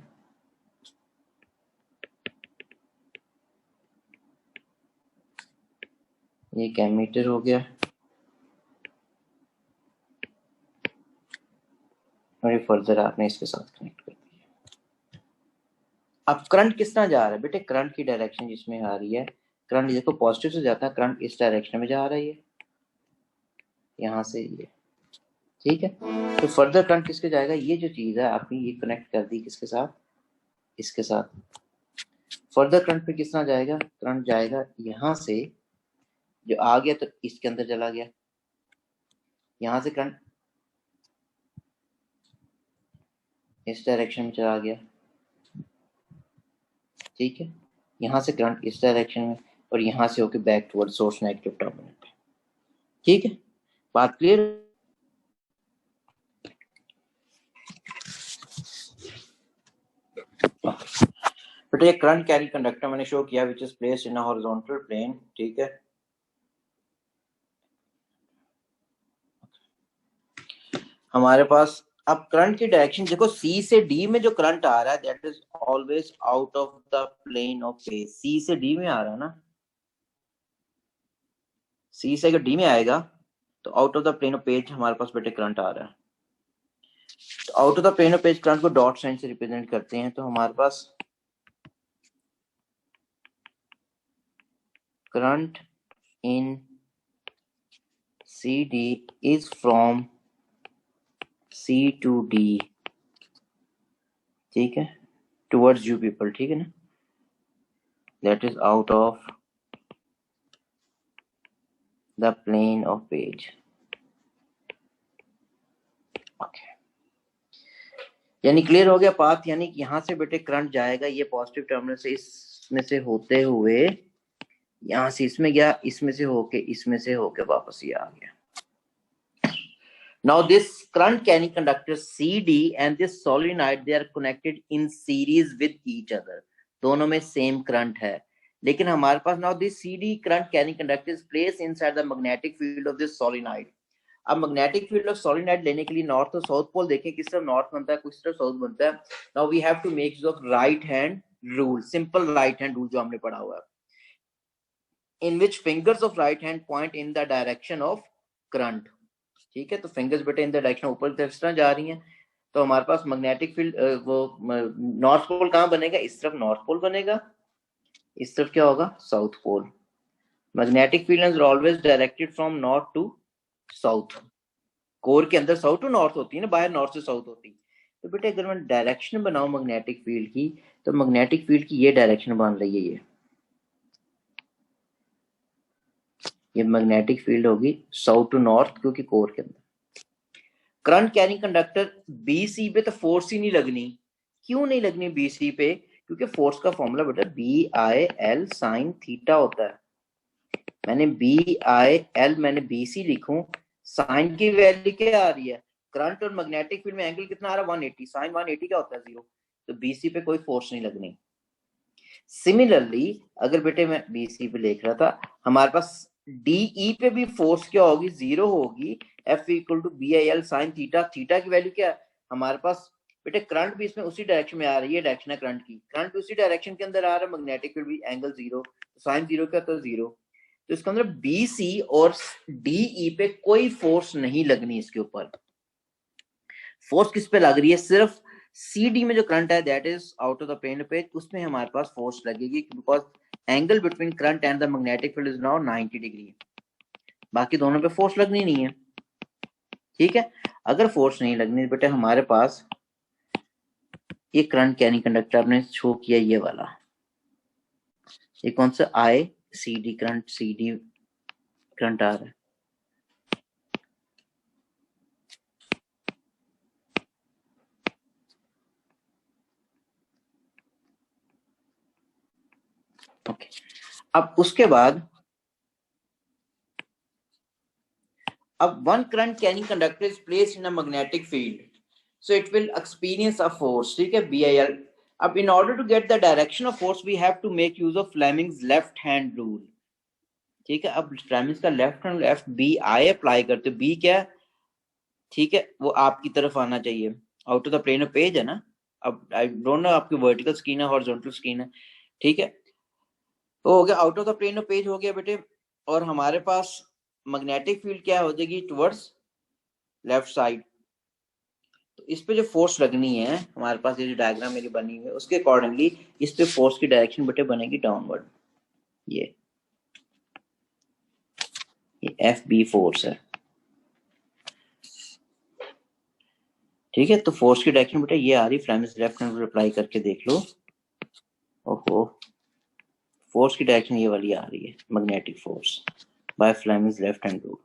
ये एमीटर हो गया और ये फर्दर आपने इसके साथ कनेक्ट कर दिया। अब करंट किस तरह जा रहा है बेटे, करंट की डायरेक्शन जिसमें आ रही है, करंट देखो पॉजिटिव से जाता है, करंट इस डायरेक्शन में जा रहा है, यहाँ से ये, ठीक है। तो फर्दर करंट किसके जाएगा, ये जो चीज है आपने ये कनेक्ट कर दी किसके साथ, इसके साथ। फर्दर करंट पे किस तरह जाएगा, करंट जाएगा यहाँ से, जो आ गया तो इसके अंदर चला गया, यहाँ से करंट इस डायरेक्शन में चला गया, ठीक है। यहाँ से करंट इस डायरेक्शन में और यहाँ से होके back toward source negative terminal पे, ठीक है। बात क्लियर। बेटा ये करंट कैरी कंडक्टर मैंने शो किया which is placed in a horizontal plane, ठीक है। हमारे पास अब करंट की डायरेक्शन देखो, सी से डी में जो करंट आ रहा है that is always out of the plane of page. C से डी में आ रहा है ना, सी से अगर डी में आएगा तो out of the plane of page हमारे पास बेटे करंट आ रहा है। तो out of the plane of page current को डॉट साइन से रिप्रेजेंट करते हैं, तो हमारे पास current in C D is from C to D, ठीक है, टुवर्ड्स यू पीपल, ठीक है ना, that is out of the plane of page. Okay, यानी क्लियर हो गया पाथ, यानी कि यहां से बेटे करंट जाएगा ये पॉजिटिव टर्मिनल से इसमें से होते हुए यहां से इसमें गया, इसमें से होके वापस ये आ गया। Now this current carrying conductor CD and this solenoid they are connected in series with each other, दोनों में सेम करंट है, लेकिन हमारे पास now this CD current carrying conductor is placed inside the magnetic field of this solenoid। अब magnetic field of solenoid लेने के लिए north और साउथ पोल देखें, किस तरफ नॉर्थ बनता है, किस तरफ साउथ बनता है। Now we have to make use of right hand rule, simple right hand rule जो हमने पढ़ा हुआ है, in which fingers of right hand point in the direction of current, ठीक है। तो फिंगर्स बेटे इन द डायरेक्शन ऊपर की तरफ जा रही हैं, तो हमारे पास मैग्नेटिक फील्ड वो नॉर्थ पोल कहाँ बनेगा, इस तरफ नॉर्थ पोल बनेगा, इस तरफ क्या होगा, south pole. Magnetic field are always directed from north to south, core के अंदर साउथ टू नॉर्थ होती है ना, बाहर नॉर्थ से साउथ होती है। तो बेटे अगर मैं डायरेक्शन बनाऊं मैग्नेटिक फील्ड की, तो मैग्नेटिक फील्ड की ये डायरेक्शन बन रही है, ये मैग्नेटिक फील्ड होगी साउथ टू नॉर्थ, क्योंकि कोर के अंदर। करंट कैरिंग कंडक्टर बीसी पे तो फोर्स ही नहीं लगनी, क्यों नहीं लगनी बीसी पे, क्योंकि फोर्स का फॉर्मूला बेटा B I L sine theta होता है। मैंने बी आई एल मैंने बीसी लिखूं, साइन की वैल्यू क्या आ रही है, करंट और मैग्नेटिक फील्ड में एंगल कितना आ रहा है 180, साइन 180 क्या होता है 0, तो बीसी पे कोई फोर्स नहीं लगनी। सिमिलरली अगर बेटे मैं बीसी पे लिख रहा था, हमारे पास डीई पे भी फोर्स क्या होगी, 0 होगी, F equal to B I L sine theta, theta की वैल्यू क्या है हमारे पास बेटे, करंट भी इसमें उसी डायरेक्शन में आ रही है, डायरेक्शन है करंट की, करंट भी उसी डायरेक्शन के अंदर आ रहा है, मैग्नेटिक फील्ड भी एंगल 0, साइन 0 क्या होता है 0, तो इसका मतलब बीसी और डीई पे कोई फोर्स नहीं लगनी, इसके ऊपर फोर्स किस पे लग रही है, सिर्फ सीडी में जो करंट है that is out of the plane of page, उसमें हमारे पास फोर्स लगेगी, because angle between current and the magnetic field is now 90 degree, बाकी दोनों पे फोर्स लगनी नहीं है, ठीक है। अगर फोर्स नहीं लगनी बेटे, हमारे पास ये करंट कैरिंग कंडक्टर आपने शो किया, ये वाला, ये कौन सा आई सीडी करंट, सीडी करंट आ रहा है, ओके। अब उसके बाद अब one current carrying conductor is placed in a magnetic field, so it will experience a force, ठीक है, BIL। अब in order to get the direction of force we have to make use of Fleming's left hand rule, ठीक है। अब Fleming's का left hand left B I apply करते, B क्या, ठीक है, वो आपकी तरफ आना चाहिए, out of the plane of page है ना। अब आई डोंट नो आपकी वर्टिकल स्क्रीन है हॉरिजॉन्टल स्क्रीन है, ठीक है, तो हो गया out of the plane of page हो गया बेटे, और हमारे पास मैग्नेटिक फील्ड क्या हो जाएगी, टुवर्ड्स लेफ्ट साइड। तो इस पे जो फोर्स लगनी है हमारे पास, ये जो डायग्राम मेरी बनी हुई है उसके अकॉर्डिंगली इस पे फोर्स की डायरेक्शन बेटे बनेगी डाउनवर्ड, ये एफ बी फोर्स है, ठीक है। तो फोर्स की डायरेक्शन बेटे ये आ रही, Fleming's left hand rule apply करके देख लो, ओहो फोर्स की डायरेक्शन ये वाली आ रही है, magnetic force by Fleming's left hand rule.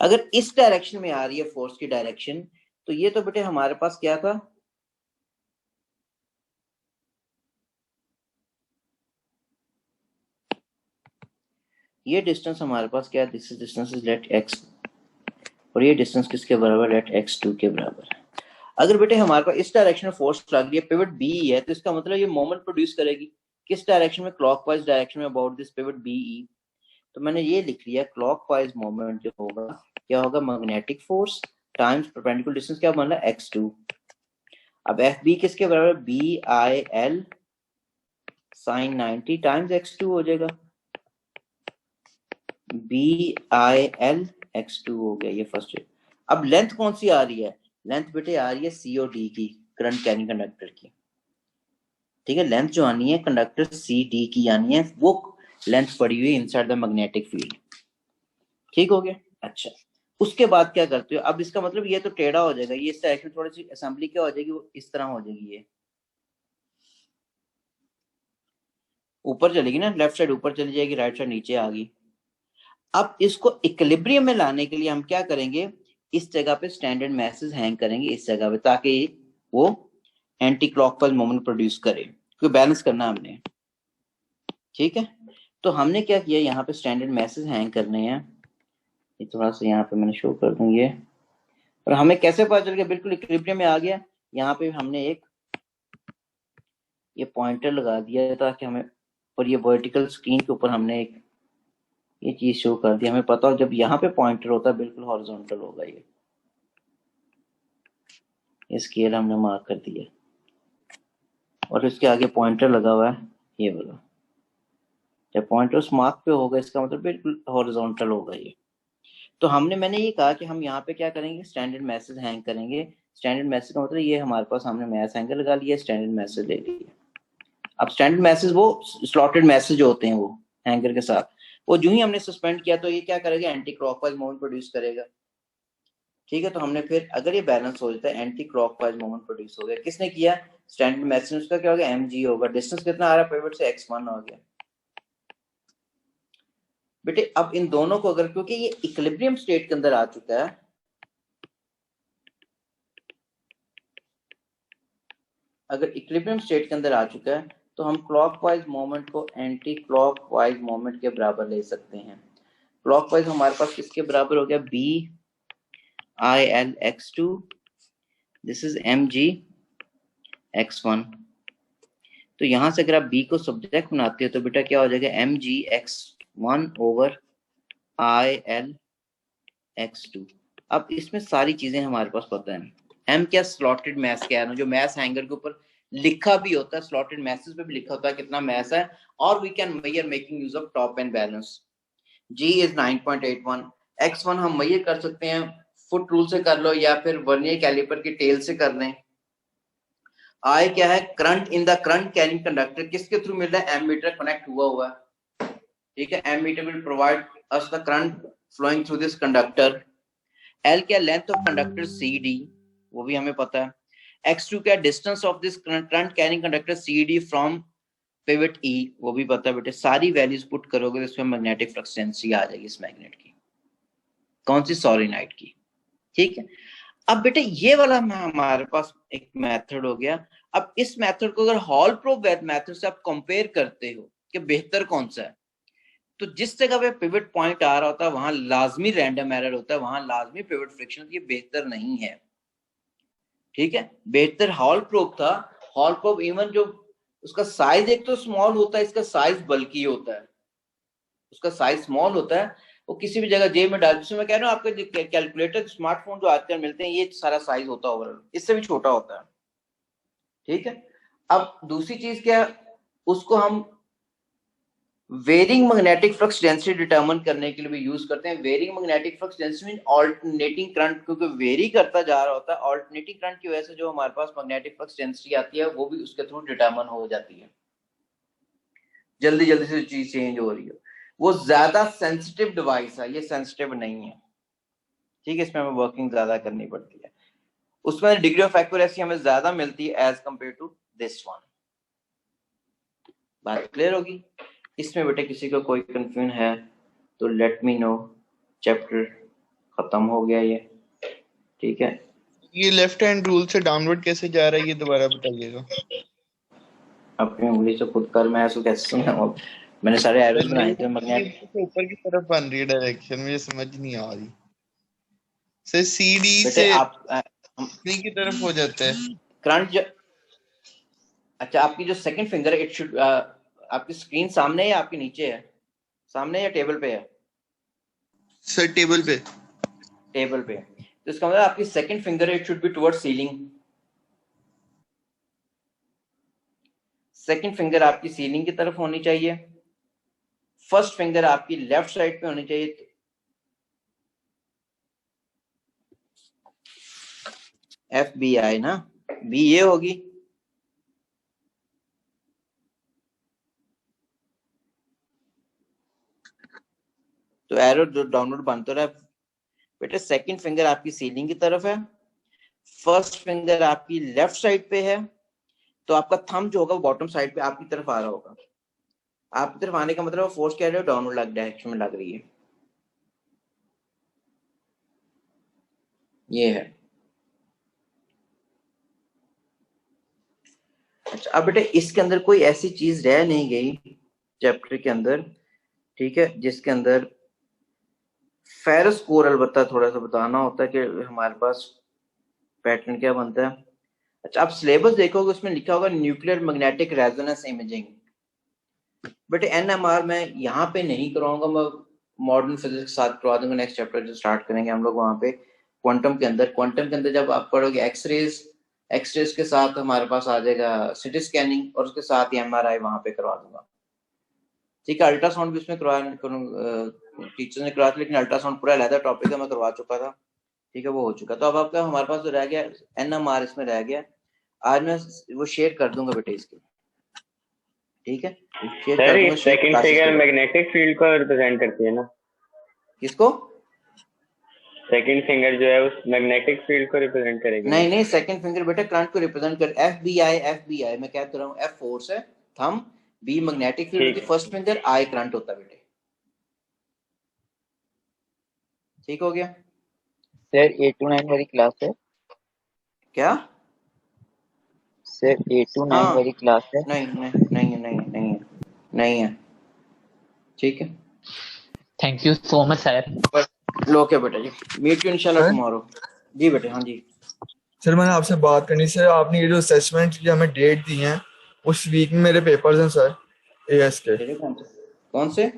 अगर इस डायरेक्शन में आ रही है फोर्स की डायरेक्शन, तो ये तो बेटे हमारे पास क्या था, ये डिस्टेंस हमारे पास क्या है, this distance is let X, और ये डिस्टेंस किसके बराबर, लेट x2 के बराबर है। अगर बेटे हमारे पास इस डायरेक्शन में फोर्स लग रही है, पिवट बी है, तो इसका मतलब ये मोमेंट प्रोड्यूस करेगी किस डायरेक्शन में, क्लॉकवाइज डायरेक्शन में अबाउट दिस पिवट बी। तो मैंने ये लिख लिया क्लॉकवाइज मोमेंट जो होगा क्या होगा, magnetic force times perpendicular distance क्या बन रहा है x2। अब FB किसके बराबर BIL sin 90 टाइम्स x2 हो जाएगा, BIL x2 हो गया ये फर्स्ट। अब लेंथ कौन सी आ रही है, लेंथ बेटे आ रही है COD की, करंट कैरिंग कंडक्टर की। ठीक है, लेंथ जो आनी है कंडक्टर CD की आनी है, वो लेंथ पड़ी हुई इनसाइड द मैग्नेटिक फील्ड। ठीक हो गया। अच्छा, उसके बाद क्या करते हो, अब इसका मतलब ये तो टेढ़ा हो जाएगा, ये इससे एक्चुअली थोड़ी सी असेंबली क्या हो जाएगी, वो इस तरह हो जाएगी, ये ऊपर चलेगी ना, लेफ्ट साइड ऊपर चली जाएगी, राइट साइड नीचे आ गई। अब इसको इक्विलिब्रियम में लाने के लिए हम क्या करेंगे, इस जगह पे स्टैंडर्ड मैसेज हैंग करेंगे इस जगह पे, ताकि वो एंटी क्लॉकवाइज मोमेंट प्रोड्यूस करे, क्योंकि बैलेंस करना हमने। ठीक है, तो हमने क्या किया, यहाँ पे स्टैंडर्ड मैसेज हैंग करने हैं, ये थोड़ा सा यहाँ पे मैंने शो कर दूं ये, और हमें कैसे पता चल गया बिल्कुल इक्विलिब्रियम में आ गया, यहाँ पे हमने एक ये पॉइंटर लगा दिया ताकि हमें, और ये वर्टिकल स्क्रीन के ऊपर हमने एक ये चीज शो कर दी, हमें पता हो जब यहाँ पे पॉइंटर होता है बिल्कुल हॉरिजॉन्टल होगा ये स्केल हमने मार्क कर दिया, और इसके आगे पॉइंटर लगा हुआ है ये वाला, जब पॉइंटर उस मार्क पे होगा इसका मतलब बिल्कुल हॉरिजॉन्टल होगा ये। तो मैंने ये कहा कि हम यहाँ पे क्या करेंगे, स्टैंडर्ड मैसेज हैंग करेंगे। स्टैंडर्ड मैसेज का मतलब ये हमारे पास हमने मैथ एंगल लगा लिया, स्टैंडर्ड मैसेज ले लिया। अब स्टैंडर्ड मैसेज वो स्लॉटेड मैसेज होते हैं, वो हैंगर के साथ, वो जो ही हमने सस्पेंड किया तो ये क्या करेगा, एंटी क्लॉकवाइज मोमेंट प्रोड्यूस करेगा। ठीक है, तो हमने फिर अगर ये बैलेंस हो जाता है, एंटी क्लॉकवाइज मोमेंट प्रोड्यूस हो गया, किसने किया, स्टैंडर्ड मैसेज, उसका क्या होगा, mg होगा, डिस्टेंस कितना आ रहा है पिवट से, x1 हो गया। बेटे अब इन दोनों को अगर, क्योंकि ये इक्विलिब्रियम स्टेट के अंदर आ चुका है, अगर इक्विलिब्रियम स्टेट के अंदर आ चुका है तो हम क्लॉकवाइज मोमेंट को एंटी क्लॉकवाइज मोमेंट के बराबर ले सकते हैं। क्लॉकवाइज हमारे पास किसके बराबर हो गया, BIL x2, this is mg x1। तो यहां से अगर आप b को सब्जेक्ट बनाते हो तो बेटा क्या हो जाएगा, mg x1 over IL x2। अब इसमें सारी चीजें हमारे पास पता है, m क्या, स्लॉटेड मैस क्या है, जो मैस हैंगर के ऊपर लिखा भी होता है, स्लॉटेड मैसेज पे भी लिखा होता है कितना मैस है, और we can measure making use of top and balance. g इज 9.81, x1 हम मेजर कर सकते हैं फुट रूल से कर लो या फिर वर्नियर कैलिपर की टेल से कर लें। I क्या है, current in the current carrying conductor, किसके थ्रू मिल रहा है, एमीटर कनेक्ट हुआ है। ठीक है, ammeter will provide us the current flowing through this conductor. L क्या, लेंथ ऑफ कंडक्टर CD, वो भी हमें पता है। x2 क्या, distance of this current carrying conductor CD from pivot E, वो भी पता है बेटे। सारी वैल्यूज पुट करोगे तो इसमें मैग्नेटिक फ्लक्स डेंसिटी आ जाएगी इस मैग्नेट की, कौन सी, सोलेनोइड की। ठीक है, अब बेटे ये वाला हमारे पास एक मेथड हो गया। अब इस मेथड को अगर हॉल प्रूफ मेथड से आप कंपेयर करते हो कि बेहतर कौन सा है, तो जिस जगह पे पिवट पॉइंट आ रहा होता है वहां लाजमी रैंडम एरर होता है, वहां लाजमी पिवट फ्रिक्शन, ये बेहतर नहीं है। ठीक है, बेहतर हॉल प्रोब था। हॉल प्रोब इवन जो उसका साइज एक तो स्मॉल होता है, इसका साइज बल्कि होता है, उसका साइज स्मॉल होता है, वो किसी भी जगह जेब में डाल, जिसमें मैं कह रहा हूँ आपके कैलकुलेटर स्मार्टफोन जो आजकल मिलते हैं ये सारा साइज होता है ओवरऑल, इससे भी छोटा होता है। ठीक है, अब दूसरी चीज क्या, उसको हम varying magnetic flux density determine करने के लिए भी यूज करते हैं। Varying magnetic flux density mean alternating current, क्योंकि वेरी करता जा रहा होता है, ऑल्टरनेटिंग करंट की वजह से जो हमारे पास मैग्नेटिक फ्लक्स डेंसिटी आती है वो भी उसके थ्रू डिटरमिन हो जाती है, जल्दी जल्दी से चीज चेंज हो रही है। वो ज्यादा सेंसिटिव डिवाइस है, ये सेंसिटिव नहीं है। ठीक है, इसमें हमें वर्किंग ज्यादा करनी पड़ती है, उसमें डिग्री ऑफ एक्यूरेसी हमें ज्यादा मिलती है as compare to this one. बात क्लियर होगी। इसमें बेटे किसी को कोई कंफ्यूजन है तो लेट मी नो। चैप्टर खत्म हो गया ये। ठीक है, ये लेफ्ट हैंड रूल से डाउनवर्ड कैसे जा रहा है ये दोबारा बताइएगा। अपनी उंगली से खुद कर, मैं ऐसे कैसे समझाऊं, मैंने सारे एरोस बनाए थे मैग्नेट। ऊपर की तरफ बन रही है डायरेक्शन, मुझे समझ नहीं आ रही। से सीडी बेटे से आप सी की तरफ हो जाता है करंट अच्छा, आपकी जो सेकंड फिंगर है इट शुड, आपकी स्क्रीन सामने है या आपके नीचे है, सामने या टेबल पे है, सर टेबल पे। टेबल पे। तो इसका मतलब आपकी second finger it should be towards ceiling. Second finger आपकी सीलिंग की तरफ होनी चाहिए, फर्स्ट फिंगर आपकी लेफ्ट साइड पे होनी चाहिए। FBI ना, बी ये होगी। तो एरो डाउनवर्ड बनता रहा बेटे। सेकंड फिंगर आपकी सीलिंग की तरफ है, फर्स्ट फिंगर आपकी लेफ्ट साइड पे है, तो आपका थंब जो होगा वो बॉटम साइड पे आपकी तरफ आ रहा होगा। आपकी तरफ आने का मतलब फोर्स क्या है, डाउनवर्ड डायरेक्शन में लग रही है। ये है। अच्छा अब बेटे इसके अंदर कोई ऐसी चीज रह नहीं गई चैप्टर के अंदर, ठीक है, जिसके अंदर फेरस कोर अलबत्ता थोड़ा सा बताना होता है कि हमारे पास पैटर्न क्या बनता है। अच्छा आप सिलेबस देखोगे उसमें लिखा होगा न्यूक्लियर मैग्नेटिक रेजोनेंस इमेजिंग। बेटे NMR मैं यहाँ पे नहीं कराऊंगा, मैं मॉडर्न फिजिक्स के साथ करवा दूंगा। नेक्स्ट चैप्टर जो स्टार्ट करेंगे हम लोग वहां पे क्वांटम के अंदर जब आप पढ़ोगे एक्सरेज के साथ हमारे पास आ जाएगा सिटी स्कैनिंग, और उसके साथ ही MRI वहां पे करवा दूंगा। ठीक है, अल्ट्रासाउंड भी इसमें टीचर ने करवाया था, लेकिन अल्ट्रासाउंड पूरा अलग टॉपिक है, मैं करवा चुका था। ठीक है, वो हो चुका। तो अब आपका हमारे पास जो रह गया NMR इसमें रह गया। आज मैं वो शेयर कर दूंगा बेटे इसके, ठीक है, शेयर कर सर दूंगा। ये सेकंड फिगर मैग्नेटिक फील्ड को रिप्रेजेंट करती है ना? किसको? सेकंड फिंगर जो है उस मैग्नेटिक फील्ड को रिप्रेजेंट करेगी? नहीं, सेकंड फिंगर बेटा करंट को रिप्रेजेंट कर। FBI मैं क्या कर रहा हूँ, F फोर्स है, थंब, B मैग्नेटिक फील्ड होती है, फर्स्ट फिंगर, I करंट होता है बेटे। ठीक हो गया सर 8 to 9 वाली क्लास है? क्या? सर 8 to 9 हाँ, वाली क्लास है? नहीं है। ठीक है, thank you so much sir. Okay बेटा जी, मीट यू इंशाल्लाह टुमारो। जी बेटे, हाँ जी सर मैंने आपसे बात करनी सर। आपने ये जो असेसमेंट की हमें डेट दी है, उस वीक में मेरे पेपर्स हैं सर AS के। कौन से?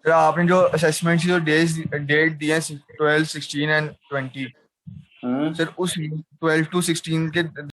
सर आपने जो असेसमेंट की जो डेट दी है 12, 16 एंड 20, सर उस 12 to 16 के